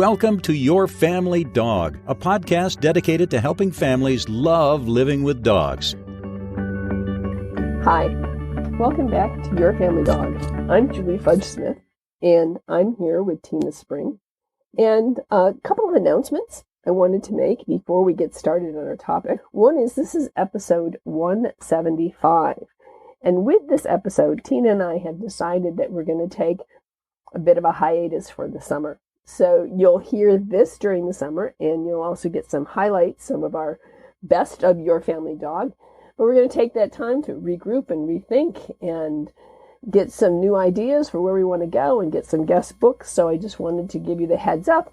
welcome to Your Family Dog, a podcast dedicated to helping families love living with dogs. Hi, welcome back to Your Family Dog. I'm Julie Fudge Smith, and I'm here with Tina Spring. And a couple of announcements I wanted to make before we get started on our topic. One is this is episode 175. And with this episode, Tina and I have decided that we're going to take a bit of a hiatus for the summer. So you'll hear this during the summer, and you'll also get some highlights, some of our best of Your Family Dog. But we're going to take that time to regroup and rethink and get some new ideas for where we want to go and get some guest books. So I just wanted to give you the heads up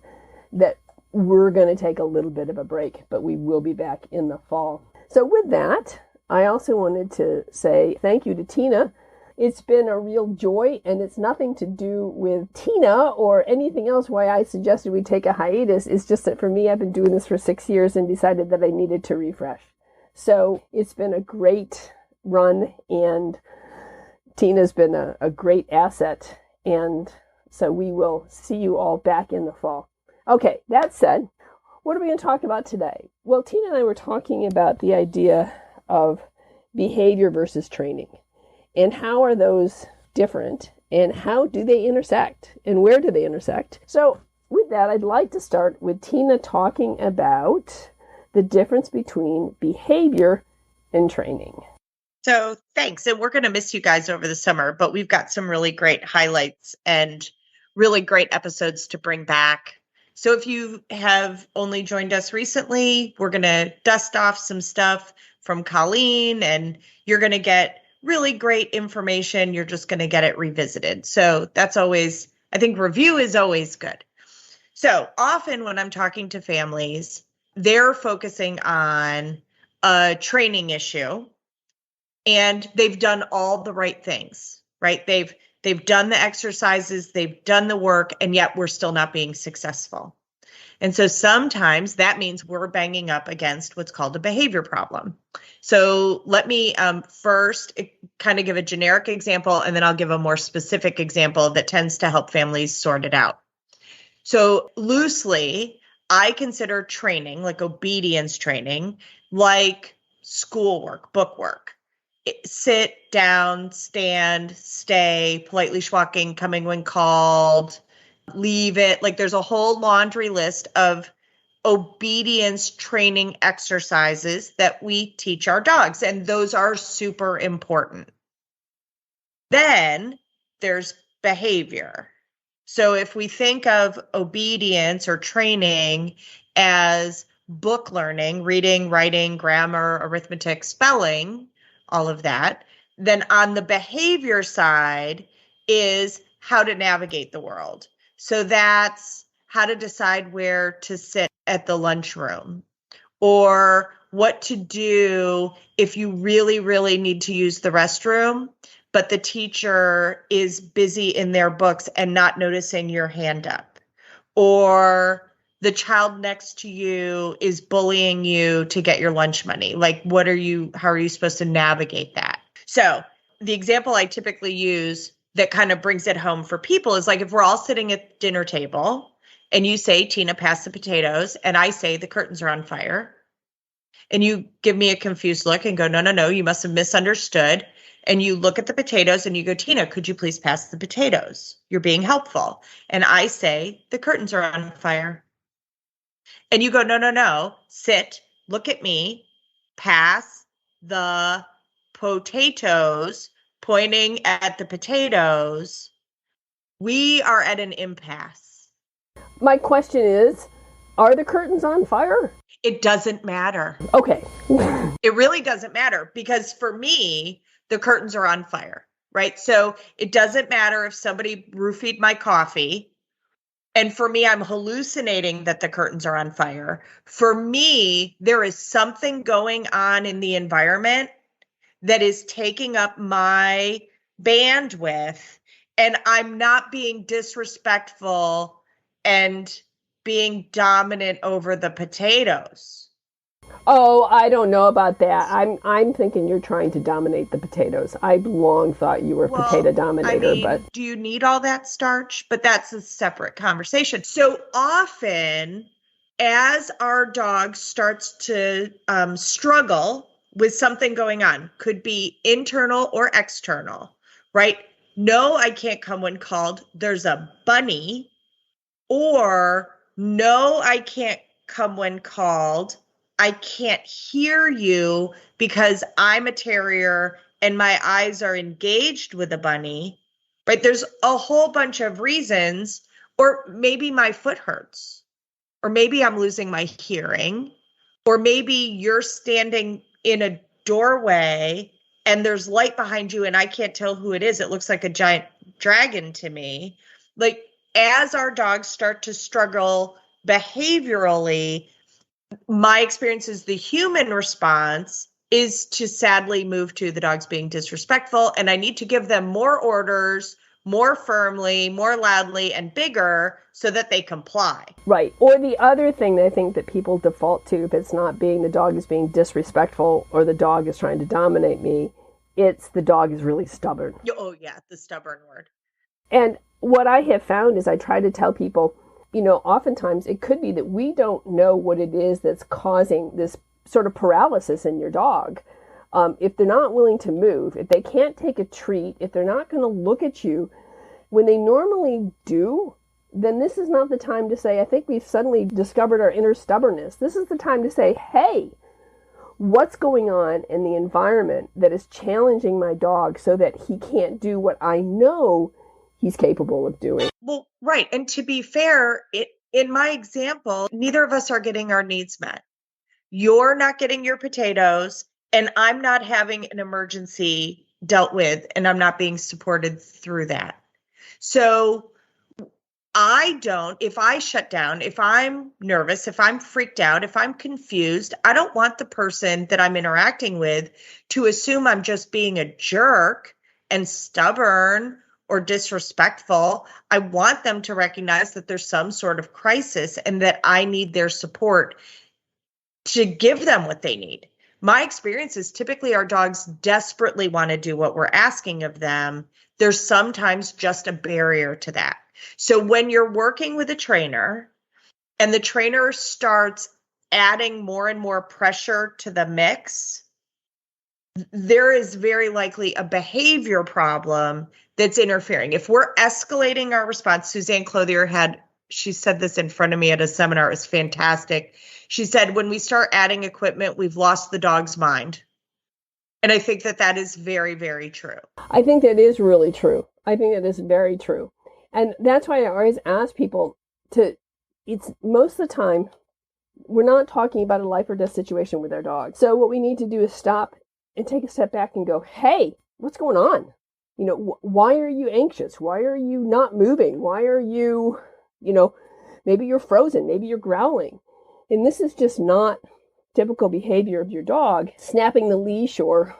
that we're going to take a little bit of a break, but we will be back in the fall. So with that, I also wanted to say thank you to Tina. It's been a real joy, and it's nothing to do with Tina or anything else why I suggested we take a hiatus. It's just that for me, I've been doing this for 6 years and decided that I needed to refresh. So it's been a great run, and Tina's been a great asset. And so we will see you all back in the fall. Okay, that said, what are we going to talk about today? Well, Tina and I were talking about the idea of behavior versus training. And how are those different? And how do they intersect? And where do they intersect? So with that, I'd like to start with Tina talking about the difference between behavior and training. So thanks. And we're going to miss you guys over the summer, but we've got some really great highlights and really great episodes to bring back. So if you have only joined us recently, we're going to dust off some stuff from Colleen, and you're going to get really great information. You're just going to get it revisited. So that's always, I think review is always good. So often when I'm talking to families, they're focusing on a training issue, and they've done all the right things, right? They've done the exercises, they've done the work, and yet we're still not being successful. And so sometimes that means we're banging up against what's called a behavior problem. So let me first kind of give a generic example, and then I'll give a more specific example that tends to help families sort it out. So loosely, I consider training, like obedience training, like schoolwork, bookwork. Sit down, stand, stay, politely schwalking, coming when called, leave it. Like there's a whole laundry list of obedience training exercises that we teach our dogs, and those are super important. Then there's behavior. So if we think of obedience or training as book learning, reading, writing, grammar, arithmetic, spelling, all of that, then on the behavior side is how to navigate the world. So that's how to decide where to sit at the lunchroom, or what to do if you really, really need to use the restroom, but the teacher is busy in their books and not noticing your hand up, or the child next to you is bullying you to get your lunch money. Like, how are you supposed to navigate that? So the example I typically use that kind of brings it home for people is like if we're all sitting at dinner table and you say, Tina, pass the potatoes, and I say the curtains are on fire, and you give me a confused look and go, no, you must have misunderstood. And you look at the potatoes and you go, Tina, could you please pass the potatoes? You're being helpful. And I say, the curtains are on fire. And you go, no, sit, look at me, pass the potatoes, pointing at the potatoes. We are at an impasse. My question is, are the curtains on fire? It doesn't matter. Okay. It really doesn't matter, because for me, the curtains are on fire, right? So it doesn't matter if somebody roofied my coffee, and for me, I'm hallucinating that the curtains are on fire. For me, there is something going on in the environment that is taking up my bandwidth, and I'm not being disrespectful and being dominant over the potatoes. Oh, I don't know about that. I'm thinking you're trying to dominate the potatoes. I've long thought you were a potato dominator, but do you need all that starch? But that's a separate conversation. So often, as our dog starts to struggle with something going on, could be internal or external, right? No, I can't come when called. There's a bunny. Or no, I can't come when called. I can't hear you because I'm a terrier and my eyes are engaged with a bunny, right? There's a whole bunch of reasons, or maybe my foot hurts, or maybe I'm losing my hearing, or maybe you're standing in a doorway and there's light behind you and I can't tell who it is. It looks like a giant dragon to me. Like, as our dogs start to struggle behaviorally, my experience is the human response is to sadly move to the dog's being disrespectful, and I need to give them more orders, more firmly, more loudly, and bigger so that they comply. right. Or the other thing that I think that people default to, if it's not being the dog is being disrespectful or the dog is trying to dominate me, it's the dog is really stubborn. Oh yeah, the stubborn word. And what I have found is I try to tell people, oftentimes it could be that we don't know what it is that's causing this sort of paralysis in your dog. If they're not willing to move, if they can't take a treat, if they're not going to look at you when they normally do, then this is not the time to say, I think we've suddenly discovered our inner stubbornness. This is the time to say, hey, what's going on in the environment that is challenging my dog so that he can't do what I know he's capable of doing? Well, right. And to be fair, in my example, neither of us are getting our needs met. You're not getting your potatoes, and I'm not having an emergency dealt with, and I'm not being supported through that. So if I shut down, if I'm nervous, if I'm freaked out, if I'm confused, I don't want the person that I'm interacting with to assume I'm just being a jerk and stubborn or disrespectful. I want them to recognize that there's some sort of crisis and that I need their support to give them what they need. My experience is typically our dogs desperately want to do what we're asking of them. There's sometimes just a barrier to that. So when you're working with a trainer and the trainer starts adding more and more pressure to the mix, there is very likely a behavior problem that's interfering. If we're escalating our response, Suzanne Clothier she said this in front of me at a seminar. It was fantastic. She said, when we start adding equipment, we've lost the dog's mind. And I think that is very, very true. I think that is really true. I think that is very true. And that's why I always ask people it's most of the time, we're not talking about a life or death situation with our dog. So what we need to do is stop and take a step back and go, hey, what's going on? Why are you anxious? Why are you not moving? Why are you, maybe you're frozen, maybe you're growling. And this is just not typical behavior of your dog. Snapping the leash or,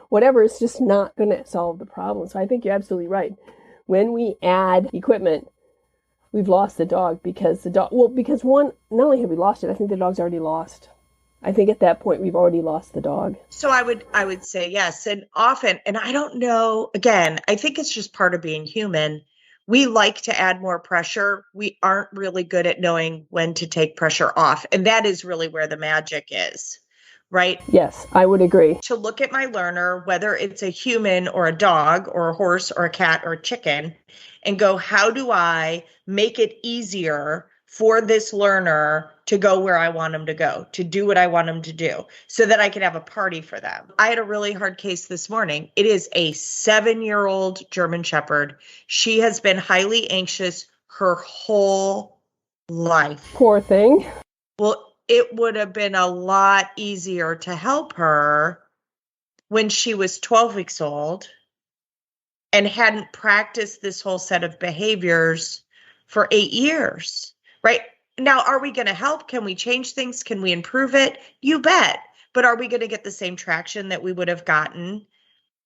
whatever is just not going to solve the problem. So I think you're absolutely right. When we add equipment, we've lost the dog because not only have we lost it, I think the dog's already lost. I think at that point we've already lost the dog. So I would say yes. And often, and I don't know, again, I think it's just part of being human. We like to add more pressure. We aren't really good at knowing when to take pressure off. And that is really where the magic is, right? Yes, I would agree. To look at my learner, whether it's a human or a dog or a horse or a cat or a chicken, and go, how do I make it easier for this learner to go where I want them to go, to do what I want them to do, so that I can have a party for them. I had a really hard case this morning. It is a 7-year-old German Shepherd. She has been highly anxious her whole life. Poor thing. Well, it would have been a lot easier to help her when she was 12 weeks old and hadn't practiced this whole set of behaviors for 8 years, right? Now, are we going to help? Can we change things? Can we improve it? You bet. But are we going to get the same traction that we would have gotten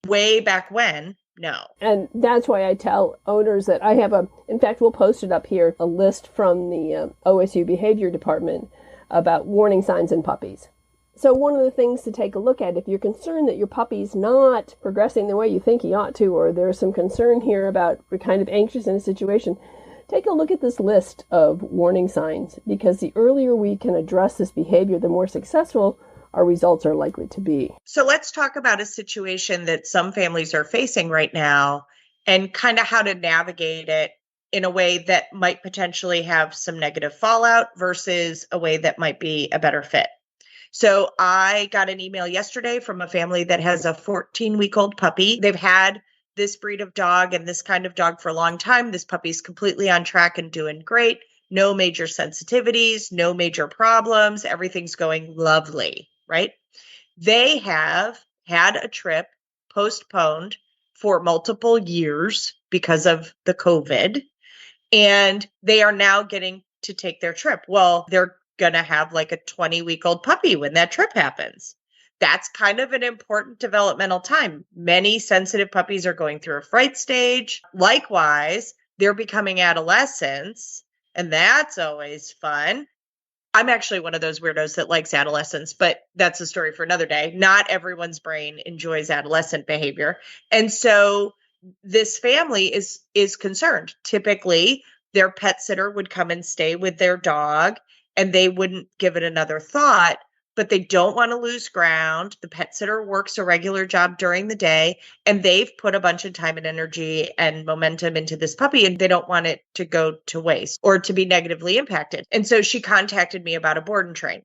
way back when? No. And that's why I tell owners that I have in fact, we'll post it up here, a list from the OSU Behavior Department about warning signs in puppies. So one of the things to take a look at, if you're concerned that your puppy's not progressing the way you think he ought to, or there's some concern here about we're kind of anxious in a situation, take a look at this list of warning signs, because the earlier we can address this behavior, the more successful our results are likely to be. So let's talk about a situation that some families are facing right now and kind of how to navigate it in a way that might potentially have some negative fallout versus a way that might be a better fit. So I got an email yesterday from a family that has a 14-week-old puppy. They've had this breed of dog and this kind of dog for a long time. This puppy's completely on track and doing great. No major sensitivities, no major problems. Everything's going lovely, right? They have had a trip postponed for multiple years because of the COVID, and they are now getting to take their trip. Well, they're going to have like a 20-week-old puppy when that trip happens. That's kind of an important developmental time. Many sensitive puppies are going through a fright stage. Likewise, they're becoming adolescents, and that's always fun. I'm actually one of those weirdos that likes adolescence, but that's a story for another day. Not everyone's brain enjoys adolescent behavior. And so this family is concerned. Typically, their pet sitter would come and stay with their dog, and they wouldn't give it another thought, but they don't want to lose ground. The pet sitter works a regular job during the day, and they've put a bunch of time and energy and momentum into this puppy, and they don't want it to go to waste or to be negatively impacted. And so she contacted me about a board and train.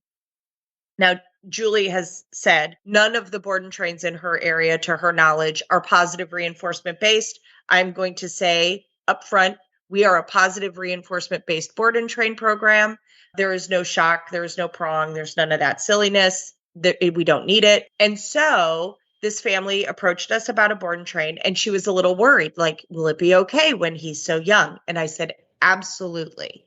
Now, Julie has said none of the board and trains in her area, to her knowledge, are positive reinforcement based. I'm going to say upfront, we are a positive reinforcement based board and train program. There is no shock. There is no prong. There's none of that silliness. We don't need it. And so this family approached us about a board and train, and she was a little worried, like, will it be okay when he's so young? And I said, absolutely.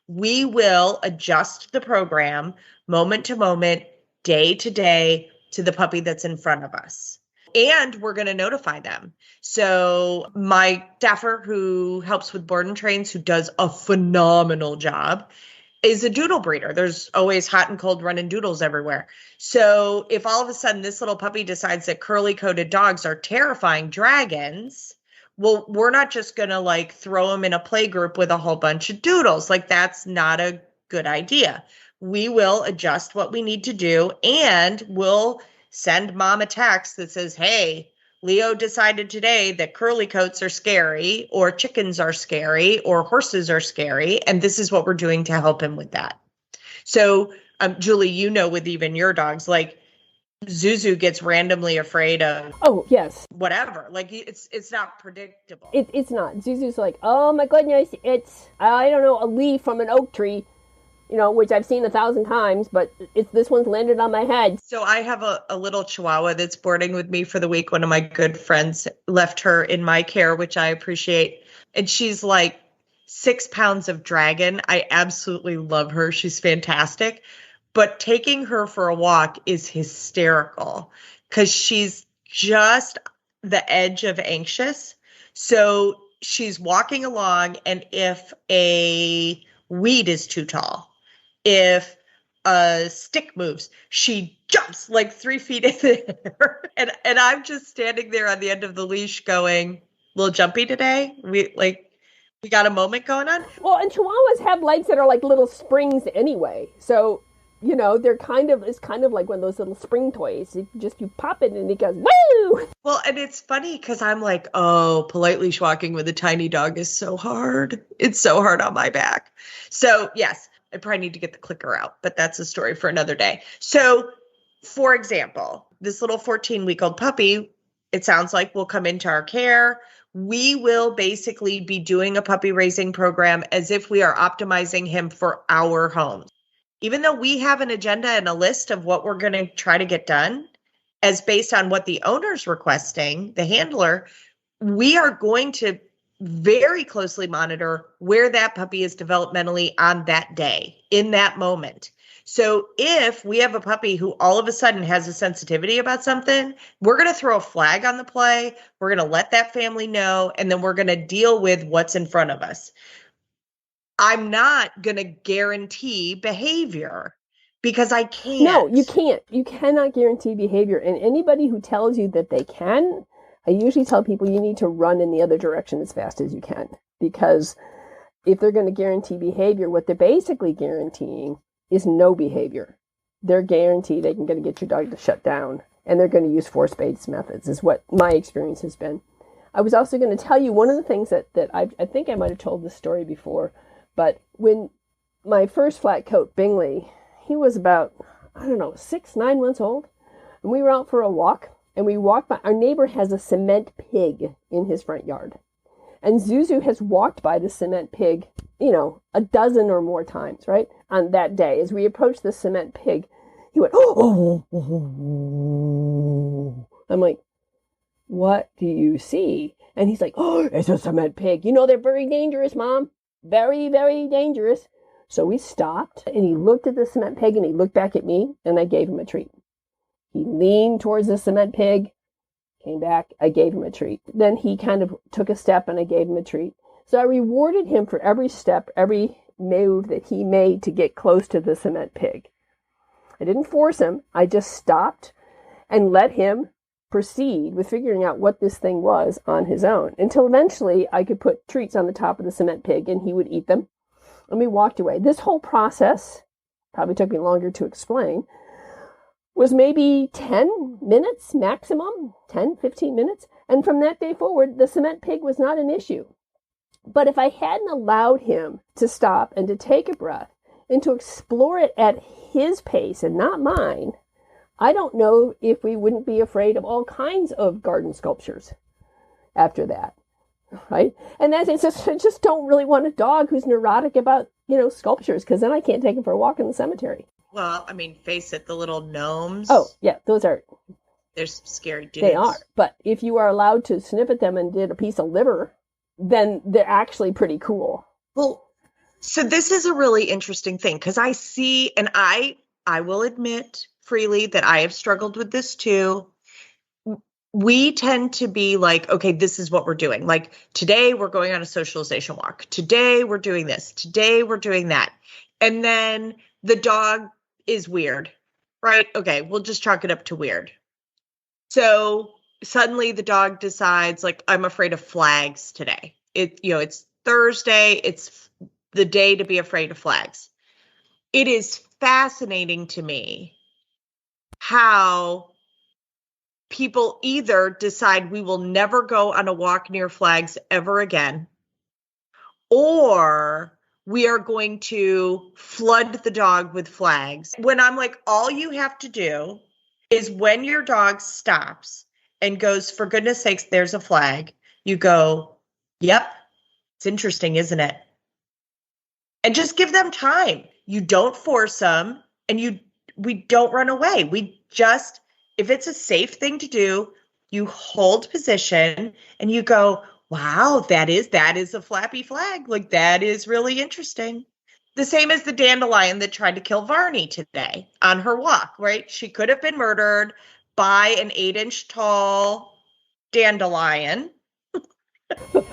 We will adjust the program moment to moment, day to day, to the puppy that's in front of us. And we're going to notify them. So my staffer who helps with board and trains, who does a phenomenal job, is a doodle breeder. There's always hot and cold running doodles everywhere. So if all of a sudden this little puppy decides that curly-coated dogs are terrifying dragons, well, we're not just going to like throw them in a play group with a whole bunch of doodles. Like, that's not a good idea. We will adjust what we need to do, and we'll send mom a text that says, hey, Leo decided today that curly coats are scary, or chickens are scary, or horses are scary, and this is what we're doing to help him with that. So, Julie, you know, with even your dogs, like Zuzu gets randomly afraid of whatever. Like, it's not predictable. It's not. Zuzu's like, oh my goodness, it's, I don't know, a leaf from an oak tree. You know, which I've seen 1,000 times, but this one's landed on my head. So I have a little Chihuahua that's boarding with me for the week. One of my good friends left her in my care, which I appreciate. And she's like 6 pounds of dragon. I absolutely love her. She's fantastic. But taking her for a walk is hysterical because she's just the edge of anxious. So she's walking along, and if a weed is too tall, if a stick moves, she jumps like 3 feet in the air. And I'm just standing there on the end of the leash going, a little jumpy today. We got a moment going on. Well, and Chihuahuas have legs that are like little springs anyway. So, you know, it's kind of like one of those little spring toys. You pop it and it goes, woo! Well, and it's funny because I'm like, oh, politely walking with a tiny dog is so hard. It's so hard on my back. So yes, I probably need to get the clicker out, but that's a story for another day. So, for example, this little 14-week-old puppy, it sounds like, will come into our care. We will basically be doing a puppy raising program as if we are optimizing him for our homes. Even though we have an agenda and a list of what we're going to try to get done, as based on what the owner's requesting, the handler, we are going to very closely monitor where that puppy is developmentally on that day, in that moment. So if we have a puppy who all of a sudden has a sensitivity about something, we're going to throw a flag on the play. We're going to let that family know, and then we're going to deal with what's in front of us. I'm not going to guarantee behavior because I can't. No, you can't. You cannot guarantee behavior. And anybody who tells you that they can, I usually tell people you need to run in the other direction as fast as you can. Because if they're going to guarantee behavior, what they're basically guaranteeing is no behavior. They're guaranteed they can get your dog to shut down. And they're going to use force-based methods, is what my experience has been. I was also going to tell you one of the things that I think I might have told this story before, but when my first flat coat, Bingley, he was about, 6, 9 months old, and we were out for a walk, and we walked by, our neighbor has a cement pig in his front yard, and Zuzu has walked by the cement pig, a dozen or more times, right, on that day. As we approached the cement pig, he went, oh. I'm like, what do you see? And he's like, oh, it's a cement pig. They're very dangerous, Mom. Very, very dangerous. So we stopped, and he looked at the cement pig, and he looked back at me, and I gave him a treat. He leaned towards the cement pig, came back, I gave him a treat. Then he kind of took a step, and I gave him a treat. So I rewarded him for every step, every move that he made to get close to the cement pig. I didn't force him. I just stopped and let him proceed with figuring out what this thing was on his own, until eventually I could put treats on the top of the cement pig and he would eat them. And we walked away. This whole process, probably took me longer to explain, was maybe 10 minutes maximum, 10, 15 minutes. And from that day forward, the cement pig was not an issue. But if I hadn't allowed him to stop and to take a breath and to explore it at his pace and not mine, I don't know if we wouldn't be afraid of all kinds of garden sculptures after that, right? And that's, it's just, I just don't really want a dog who's neurotic about, sculptures, because then I can't take him for a walk in the cemetery. Well, I mean, face it, the little gnomes. Oh, yeah, they're scary dudes. They are. But if you are allowed to snip at them and did a piece of liver, then they're actually pretty cool. Well, so this is a really interesting thing, because I see, and I will admit freely that I have struggled with this too. We tend to be like, okay, this is what we're doing. Like, today we're going on a socialization walk. Today we're doing this. Today we're doing that. And then the dog is weird, right? Okay, we'll just chalk it up to weird. So suddenly the dog decides, like, I'm afraid of flags today. It's Thursday. It's the day to be afraid of flags. It is fascinating to me how people either decide we will never go on a walk near flags ever again, or we are going to flood the dog with flags. When I'm like, all you have to do is when your dog stops and goes, for goodness sakes, there's a flag, you go, yep, it's interesting, isn't it? And just give them time. You don't force them, and we don't run away. We just, if it's a safe thing to do, you hold position and you go, wow, that is a flappy flag. Like, that is really interesting. The same as the dandelion that tried to kill Varney today on her walk, right? She could have been murdered by an 8-inch tall dandelion.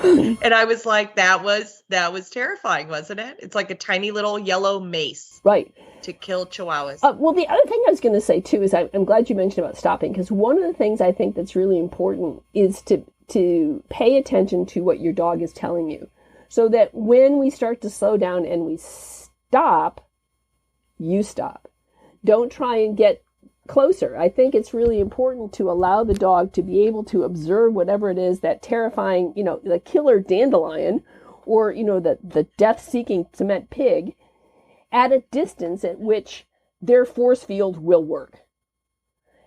And I was like, that was terrifying, wasn't it? It's like a tiny little yellow mace. Right. To kill chihuahuas. Well, the other thing I was going to say, too, is I'm glad you mentioned about stopping, because one of the things I think that's really important is to pay attention to what your dog is telling you, so that when we start to slow down and we stop, you stop. Don't try and get closer. I think it's really important to allow the dog to be able to observe whatever it is, that terrifying, the killer dandelion, or, the death-seeking cement pig, at a distance at which their force field will work.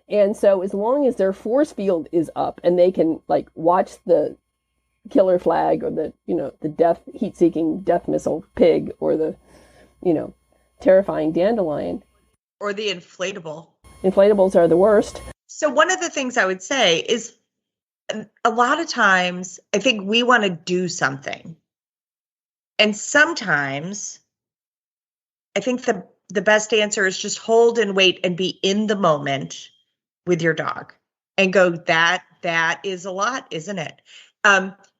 And so as long as their force field is up and they can, like, watch the killer flag or the heat-seeking death missile pig, or the, terrifying dandelion. Or the inflatable. Inflatables are the worst. So one of the things I would say is, a lot of times I think we want to do something. And sometimes I think the best answer is just hold and wait and be in the moment with your dog and go, that is a lot, isn't it?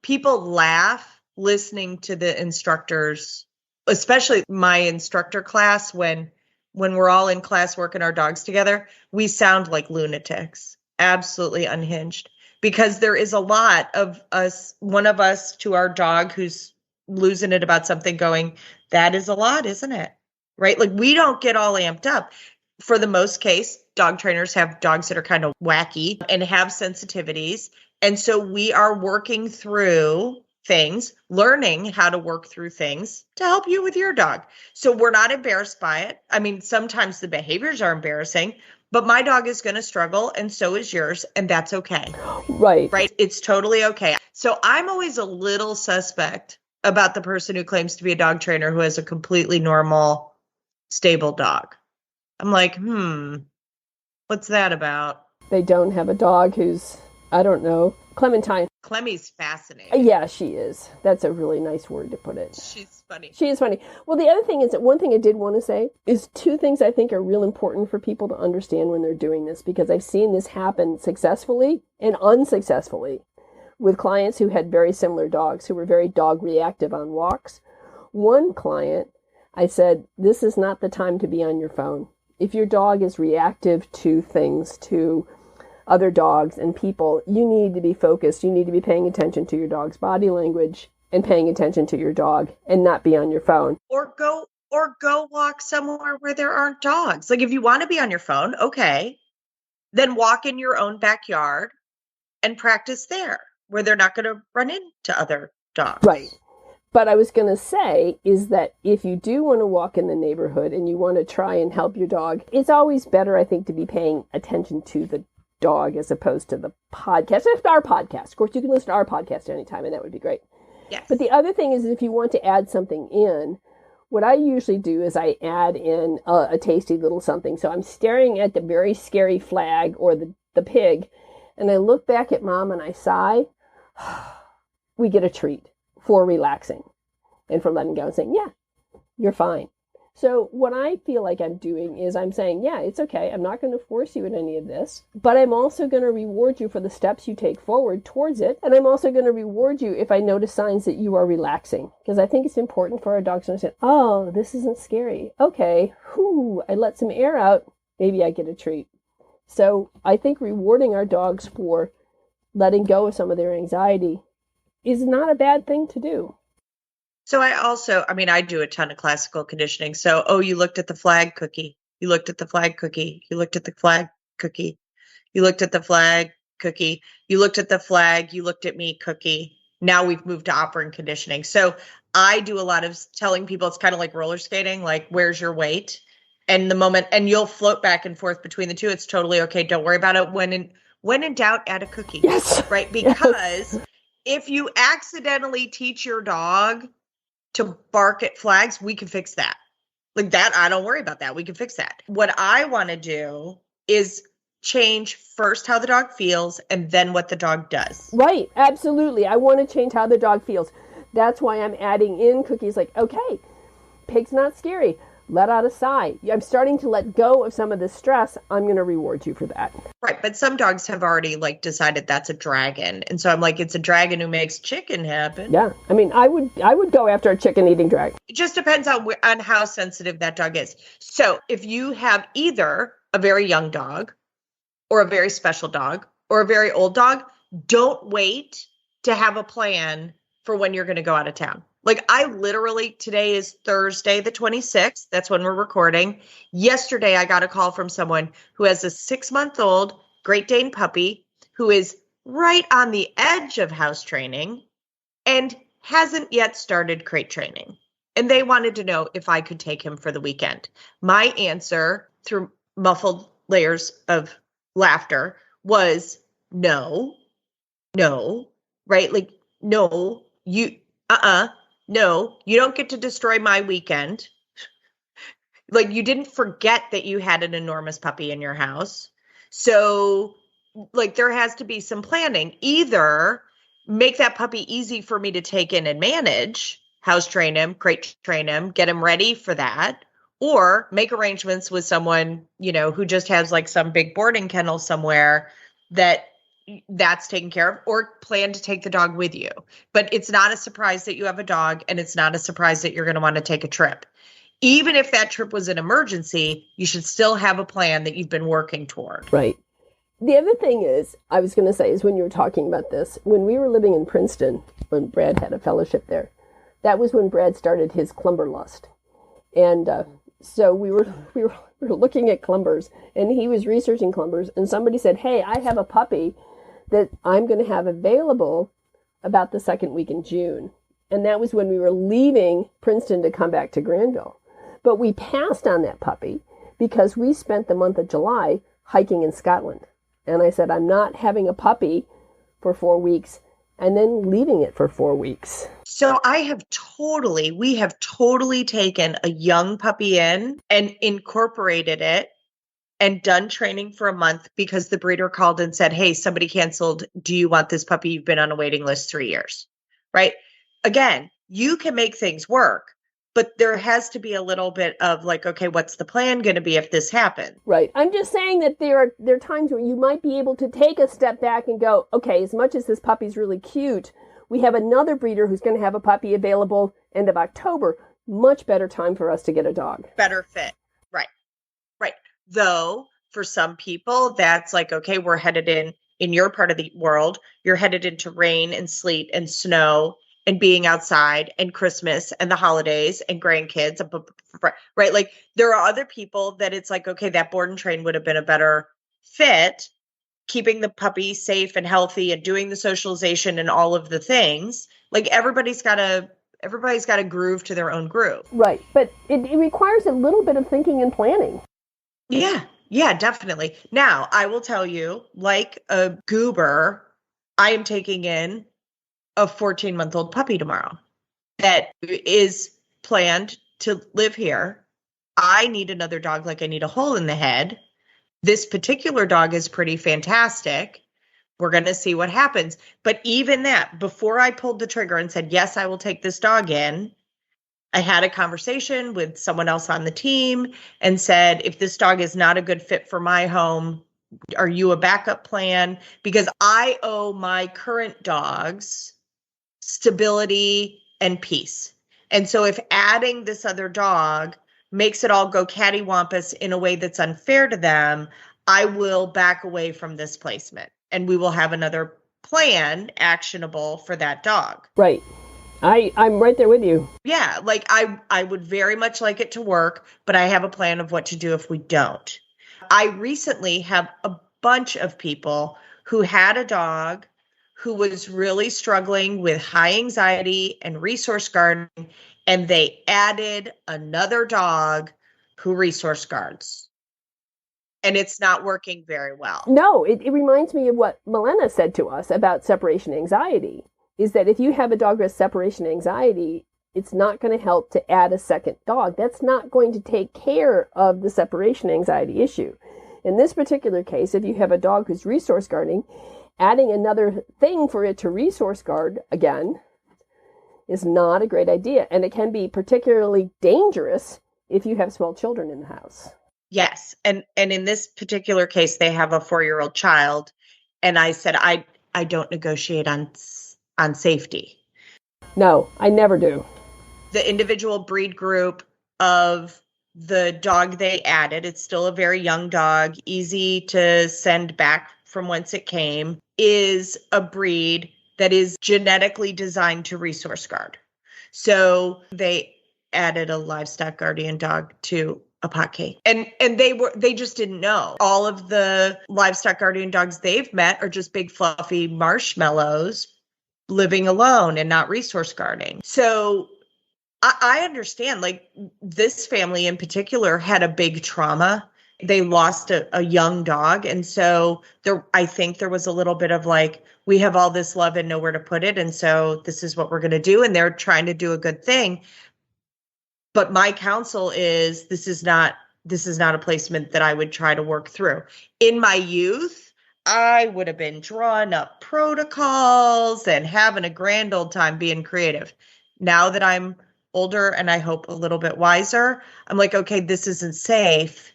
People laugh listening to the instructors, especially my instructor class, when when we're all in class working our dogs together, we sound like lunatics, absolutely unhinged, because there is a lot of us, one of us to our dog who's losing it about something going, that is a lot, isn't it? Right? Like we don't get all amped up. For the most case, dog trainers have dogs that are kind of wacky and have sensitivities. And so we are working through things, learning how to work through things to help you with your dog. So we're not embarrassed by it. I mean, sometimes the behaviors are embarrassing, but my dog is going to struggle and so is yours. And that's okay. Right. Right. It's totally okay. So I'm always a little suspect about the person who claims to be a dog trainer who has a completely normal, stable dog. I'm like, what's that about? They don't have a dog who's, I don't know, Clementine. Clemmy's fascinating. Yeah, she is. That's a really nice word to put it. She's funny. She is funny. Well, the other thing is that one thing I did want to say is two things I think are real important for people to understand when they're doing this, because I've seen this happen successfully and unsuccessfully with clients who had very similar dogs, who were very dog reactive on walks. One client, I said, this is not the time to be on your phone. If your dog is reactive to things, to other dogs and people, you need to be focused. You need to be paying attention to your dog's body language and paying attention to your dog and not be on your phone. Or go walk somewhere where there aren't dogs. Like if you want to be on your phone, okay, then walk in your own backyard and practice there where they're not going to run into other dogs. Right. But I was going to say is that if you do want to walk in the neighborhood and you want to try and help your dog, it's always better, I think, to be paying attention to the dog as opposed to the podcast. It's our podcast. Of course, you can listen to our podcast anytime, and that would be great. Yes. But the other thing is if you want to add something in, what I usually do is I add in a tasty little something. So I'm staring at the very scary flag or the pig, and I look back at Mom and I sigh. We get a treat for relaxing and for letting go and saying, yeah, you're fine. So what I feel like I'm doing is I'm saying, yeah, it's okay. I'm not going to force you in any of this, but I'm also going to reward you for the steps you take forward towards it. And I'm also going to reward you if I notice signs that you are relaxing, because I think it's important for our dogs to understand, oh, this isn't scary. Okay, I let some air out. Maybe I get a treat. So I think rewarding our dogs for letting go of some of their anxiety is not a bad thing to do. So I do a ton of classical conditioning. So, you looked at the flag cookie. You looked at the flag cookie. You looked at the flag cookie. You looked at the flag cookie. You looked at the flag. You looked at me cookie. Now we've moved to operant conditioning. So I do a lot of telling people it's kind of like roller skating, like, where's your weight? And the moment, and you'll float back and forth between the two. It's totally okay. Don't worry about it. When in doubt, add a cookie. Yes. Right? Because if you accidentally teach your dog to bark at flags, we can fix that. Like that, I don't worry about that. We can fix that. What I want to do is change first how the dog feels and then what the dog does. Right. Absolutely. I want to change how the dog feels. That's why I'm adding in cookies like, okay, pig's not scary. Let out a sigh. I'm starting to let go of some of the stress. I'm going to reward you for that. Right. But some dogs have already decided that's a dragon. And so I'm like, it's a dragon who makes chicken happen. Yeah. I mean, I would go after a chicken eating dragon. It just depends on how sensitive that dog is. So if you have either a very young dog or a very special dog or a very old dog, don't wait to have a plan for when you're going to go out of town. Like I literally, today is Thursday, the 26th. That's when we're recording. Yesterday, I got a call from someone who has a 6-month-old Great Dane puppy who is right on the edge of house training and hasn't yet started crate training. And they wanted to know if I could take him for the weekend. My answer, through muffled layers of laughter, was no, right? Like, no, no, you don't get to destroy my weekend. Like you didn't forget that you had an enormous puppy in your house. So like there has to be some planning. Either make that puppy easy for me to take in and manage, house train him, crate train him, get him ready for that, or make arrangements with someone, who just has like some big boarding kennel somewhere that's taken care of, or plan to take the dog with you. But it's not a surprise that you have a dog, and it's not a surprise that you're going to want to take a trip. even if that trip was an emergency, you should still have a plan that you've been working toward. Right. The other thing is, I was going to say, is when you were talking about this, when we were living in Princeton, when Brad had a fellowship there, that was when Brad started his clumberlust. And so we were looking at clumbers, and he was researching clumbers, and somebody said, hey, I have a puppy that I'm going to have available about the second week in June. And that was when we were leaving Princeton to come back to Granville. But we passed on that puppy because we spent the month of July hiking in Scotland. And I said, I'm not having a puppy for 4 weeks and then leaving it for 4 weeks. So we have totally taken a young puppy in and incorporated it and done training for a month because the breeder called and said, hey, somebody canceled. Do you want this puppy? You've been on a waiting list 3 years, right? Again, you can make things work. But there has to be a little bit of like, okay, what's the plan going to be if this happens? Right. I'm just saying that there are times where you might be able to take a step back and go, okay, as much as this puppy's really cute, we have another breeder who's going to have a puppy available end of October. Much better time for us to get a dog. Better fit. Right. Right. Though for some people, that's like, okay, we're headed in your part of the world, you're headed into rain and sleet and snow and being outside and Christmas and the holidays and grandkids, right? Like there are other people that it's like, okay, that board and train would have been a better fit, keeping the puppy safe and healthy and doing the socialization and all of the things. Like everybody's got a groove to their own groove. Right. But it requires a little bit of thinking and planning. Yeah. Yeah, definitely. Now I will tell you, like a goober, I am taking in a 14-month-old puppy tomorrow that is planned to live here. I need another dog like I need a hole in the head. This particular dog is pretty fantastic. We're going to see what happens. But even that, before I pulled the trigger and said, yes, I will take this dog in, I had a conversation with someone else on the team and said, if this dog is not a good fit for my home, are you a backup plan? Because I owe my current dogs stability and peace. And so if adding this other dog makes it all go cattywampus in a way that's unfair to them, I will back away from this placement and we will have another plan actionable for that dog. Right. I'm right there with you. Yeah. Like I would very much like it to work, but I have a plan of what to do if we don't. I recently have a bunch of people who had a dog who was really struggling with high anxiety and resource guarding, and they added another dog who resource guards. And it's not working very well. No, it reminds me of what Milena said to us about separation anxiety, is that if you have a dog with separation anxiety, it's not going to help to add a second dog. That's not going to take care of the separation anxiety issue. In this particular case, if you have a dog who's resource guarding, adding another thing for it to resource guard again is not a great idea. And it can be particularly dangerous if you have small children in the house. Yes. And in this particular case, they have a 4-year-old child. And I said, I don't negotiate on safety. No, I never do. The individual breed group of the dog they added, it's still a very young dog, easy to send back from whence it came, is a breed that is genetically designed to resource guard. So they added a livestock guardian dog to a pot cake. And they just didn't know. All of the livestock guardian dogs they've met are just big fluffy marshmallows living alone and not resource guarding. So I understand, like this family in particular had a big trauma. They lost a young dog. And so I think there was a little bit of like, we have all this love and nowhere to put it. And so this is what we're going to do. And they're trying to do a good thing. But my counsel is this is not a placement that I would try to work through. In my youth, I would have been drawing up protocols and having a grand old time being creative. Now that I'm older and I hope a little bit wiser, I'm like, okay, this isn't safe.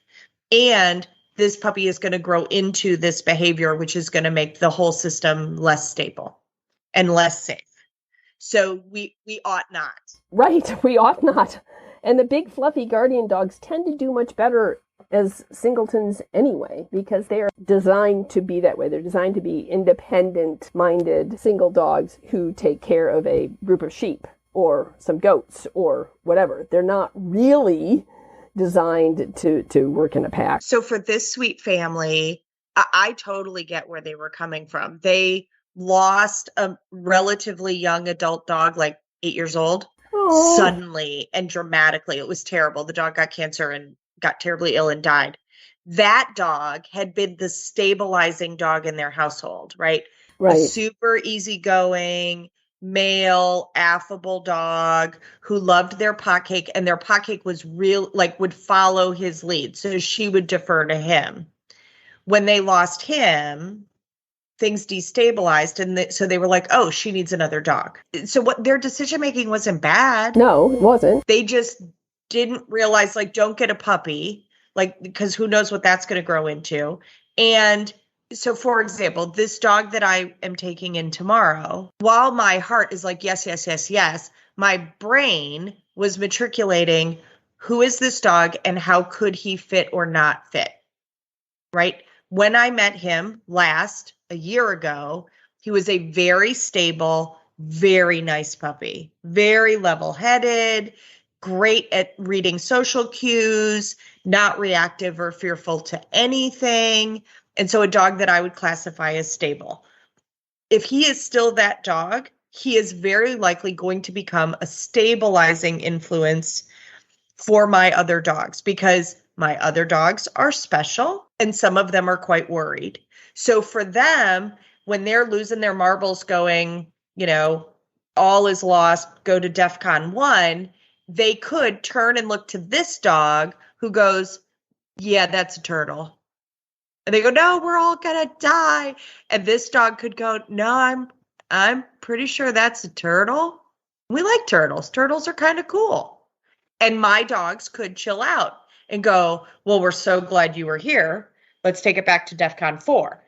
And this puppy is going to grow into this behavior, which is going to make the whole system less stable and less safe. So we ought not. Right. We ought not. And the big fluffy guardian dogs tend to do much better as singletons anyway, because they are designed to be that way. They're designed to be independent-minded single dogs who take care of a group of sheep or some goats or whatever. They're not really designed to work in a pack. So for this sweet family, I totally get where they were coming from. They lost a relatively young adult dog, like 8 years old, suddenly and dramatically. It was terrible. The dog got cancer and got terribly ill and died. That dog had been the stabilizing dog in their household, right? Right. A super easygoing, male, affable dog who loved their pot cake, and their pot cake was real, like would follow his lead. So she would defer to him. When they lost him, things destabilized. And so they were like, oh, she needs another dog. So what their decision making wasn't bad. No, it wasn't. They just didn't realize, like, don't get a puppy, like, because who knows what that's going to grow into. And so, for example, this dog that I am taking in tomorrow, while my heart is like, yes, yes, yes, yes, my brain was matriculating, who is this dog and how could he fit or not fit, right? When I met him last, a year ago, he was a very stable, very nice puppy, very level-headed, great at reading social cues, not reactive or fearful to anything. And so a dog that I would classify as stable. If he is still that dog, he is very likely going to become a stabilizing influence for my other dogs, because my other dogs are special and some of them are quite worried. So for them, when they're losing their marbles going, all is lost, go to DEFCON 1, they could turn and look to this dog who goes, yeah, that's a turtle. And they go, no, we're all going to die. And this dog could go, no, I'm pretty sure that's a turtle. We like turtles. Turtles are kind of cool. And my dogs could chill out and go, well, we're so glad you were here. Let's take it back to DEFCON 4.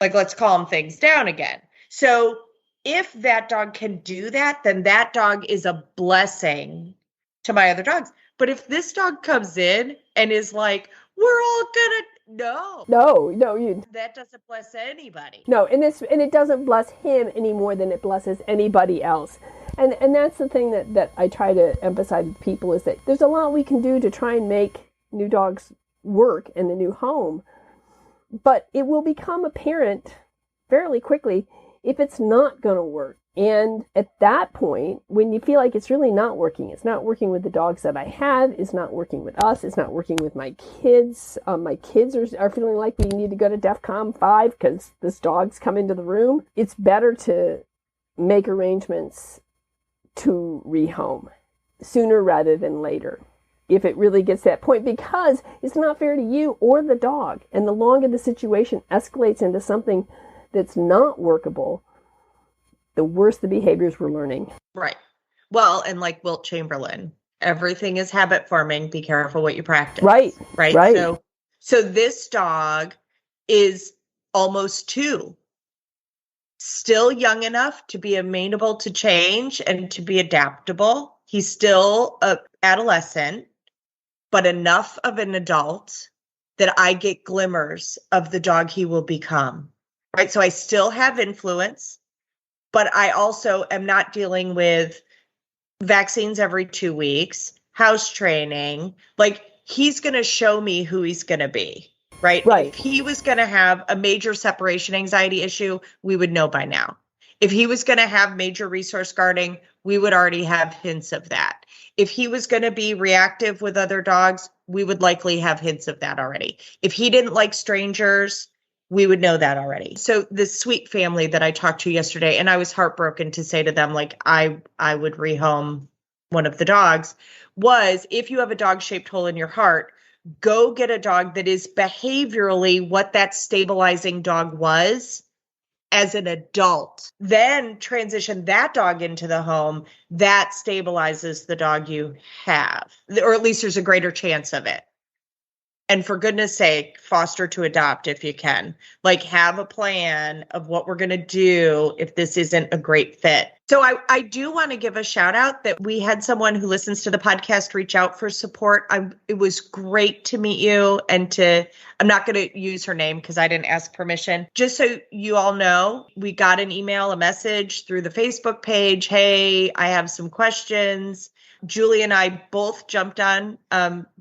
Like, let's calm things down again. So if that dog can do that, then that dog is a blessing to my other dogs. But if this dog comes in and is like, we're all gonna, no, that doesn't bless anybody. No, and it doesn't bless him any more than it blesses anybody else. And that's the thing that I try to emphasize with people, is that there's a lot we can do to try and make new dogs work in the new home. But it will become apparent fairly quickly if it's not going to work. And at that point, when you feel like it's really not working, it's not working with the dogs that I have, it's not working with us, it's not working with my kids. My kids are feeling like we need to go to DEFCON 5 because this dog's come into the room. It's better to make arrangements to rehome sooner rather than later, if it really gets to that point, because it's not fair to you or the dog. And the longer the situation escalates into something that's not workable, the worse the behaviors we're learning. Right. Well, and like Wilt Chamberlain, everything is habit forming. Be careful what you practice. Right. So this dog is almost 2. Still young enough to be amenable to change and to be adaptable. He's still an adolescent, but enough of an adult that I get glimmers of the dog he will become. Right. So I still have influence, but I also am not dealing with vaccines every 2 weeks, house training. Like, he's going to show me who he's going to be. Right. If he was going to have a major separation anxiety issue, we would know by now. If he was going to have major resource guarding, we would already have hints of that. If he was going to be reactive with other dogs, we would likely have hints of that already. If he didn't like strangers, we would know that already. So this sweet family that I talked to yesterday, and I was heartbroken to say to them, like, I would rehome one of the dogs, was, if you have a dog-shaped hole in your heart, go get a dog that is behaviorally what that stabilizing dog was as an adult. Then transition that dog into the home. That stabilizes the dog you have, or at least there's a greater chance of it. And for goodness sake, foster to adopt if you can. Like, have a plan of what we're going to do if this isn't a great fit. So I do want to give a shout out that we had someone who listens to the podcast reach out for support. It was great to meet you I'm not going to use her name because I didn't ask permission. Just so you all know, we got an email, a message through the Facebook page. Hey, I have some questions. Julie and I both jumped on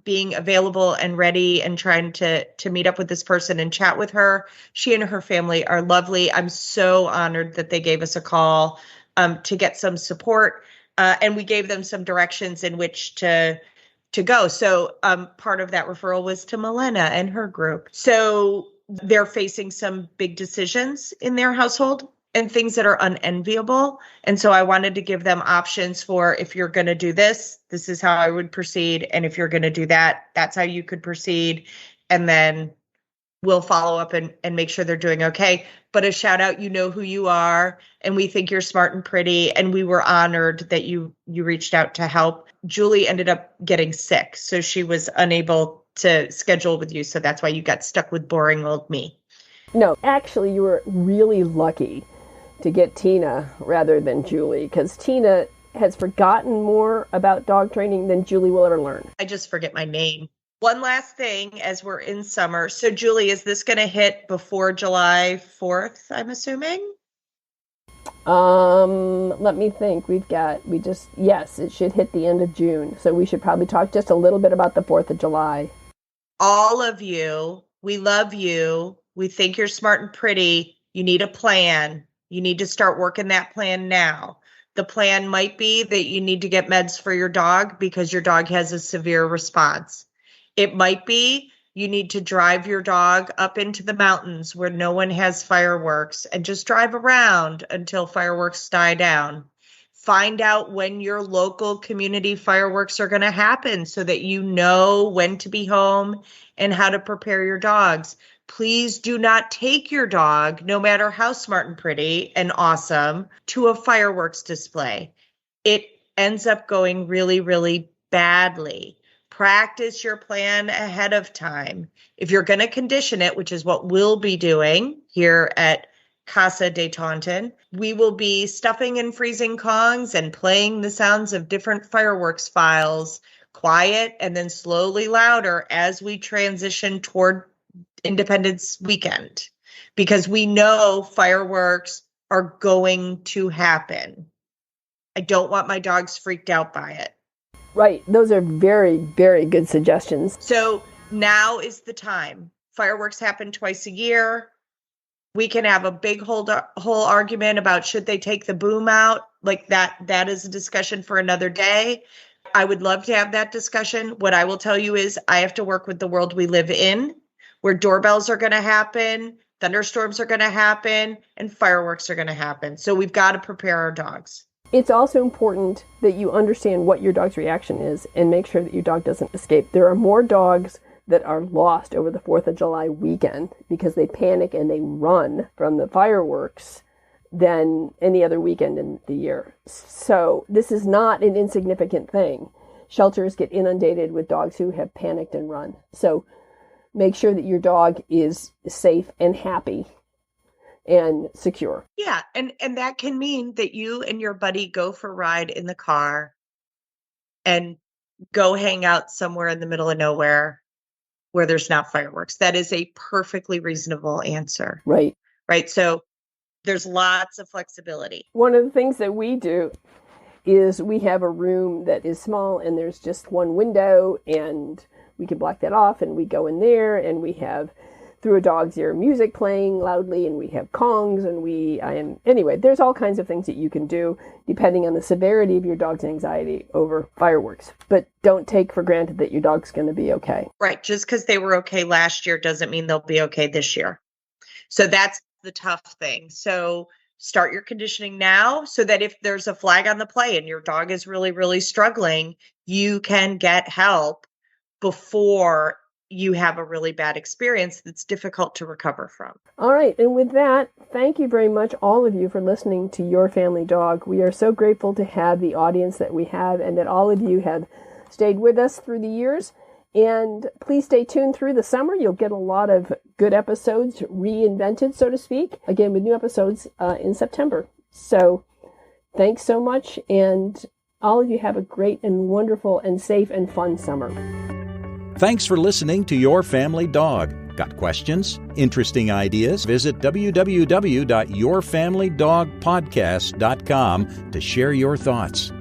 being available and ready and trying to meet up with this person and chat with her. She and her family are lovely. I'm so honored that they gave us a call to get some support. And we gave them some directions in which to go. So part of that referral was to Milena and her group. So they're facing some big decisions in their household and things that are unenviable. And so I wanted to give them options for, if you're going to do this, this is how I would proceed. And if you're going to do that, that's how you could proceed. And then we'll follow up and make sure they're doing okay. But a shout out, you know who you are, and we think you're smart and pretty. And we were honored that you reached out to help. Julie ended up getting sick, so she was unable to schedule with you. So that's why you got stuck with boring old me. No, actually, you were really lucky to get Tina rather than Julie, because Tina has forgotten more about dog training than Julie will ever learn. I just forget my name. One last thing as we're in summer. So Julie, is this going to hit before July 4th, I'm assuming? Let me think. Yes, it should hit the end of June. So we should probably talk just a little bit about the 4th of July. All of you, we love you. We think you're smart and pretty. You need a plan. You need to start working that plan now. The plan might be that you need to get meds for your dog because your dog has a severe response. It might be you need to drive your dog up into the mountains where no one has fireworks and just drive around until fireworks die down. Find out when your local community fireworks are going to happen so that you know when to be home and how to prepare your dogs. Please do not take your dog, no matter how smart and pretty and awesome, to a fireworks display. It ends up going really, really badly. Practice your plan ahead of time. If you're going to condition it, which is what we'll be doing here at Casa de Taunton, we will be stuffing and freezing Kongs and playing the sounds of different fireworks files, quiet and then slowly louder as we transition toward Independence Weekend, because we know fireworks are going to happen. I don't want my dogs freaked out by it. Right. Those are very, very good suggestions. So now is the time. Fireworks happen twice a year. We can have a big whole argument about should they take the boom out, like that. That is a discussion for another day. I would love to have that discussion. What I will tell you is I have to work with the world we live in, where doorbells are going to happen, thunderstorms are going to happen, and fireworks are going to happen. So we've got to prepare our dogs. It's also important that you understand what your dog's reaction is and make sure that your dog doesn't escape. There are more dogs that are lost over the 4th of July weekend because they panic and they run from the fireworks than any other weekend in the year. So this is not an insignificant thing. Shelters get inundated with dogs who have panicked and run. So make sure that your dog is safe and happy and secure. Yeah, and that can mean that you and your buddy go for a ride in the car and go hang out somewhere in the middle of nowhere where there's not fireworks. That is a perfectly reasonable answer. Right. Right. So there's lots of flexibility. One of the things that we do is we have a room that is small and there's just one window and we can block that off and we go in there and we have through a dog's ear music playing loudly and we have Kongs and anyway, there's all kinds of things that you can do depending on the severity of your dog's anxiety over fireworks. But don't take for granted that your dog's going to be okay. Right. Just because they were okay last year doesn't mean they'll be okay this year. So that's the tough thing. So start your conditioning now so that if there's a flag on the play and your dog is really, really struggling, you can get help before you have a really bad experience that's difficult to recover from. All right. And with that, thank you very much, all of you, for listening to Your Family Dog. We are so grateful to have the audience that we have and that all of you have stayed with us through the years. And please stay tuned through the summer. You'll get a lot of good episodes reinvented, so to speak, again, with new episodes in September. So Thanks so much, and all of you have a great and wonderful and safe and fun summer. Thanks for listening to Your Family Dog. Got questions? Interesting ideas? Visit www.yourfamilydogpodcast.com to share your thoughts.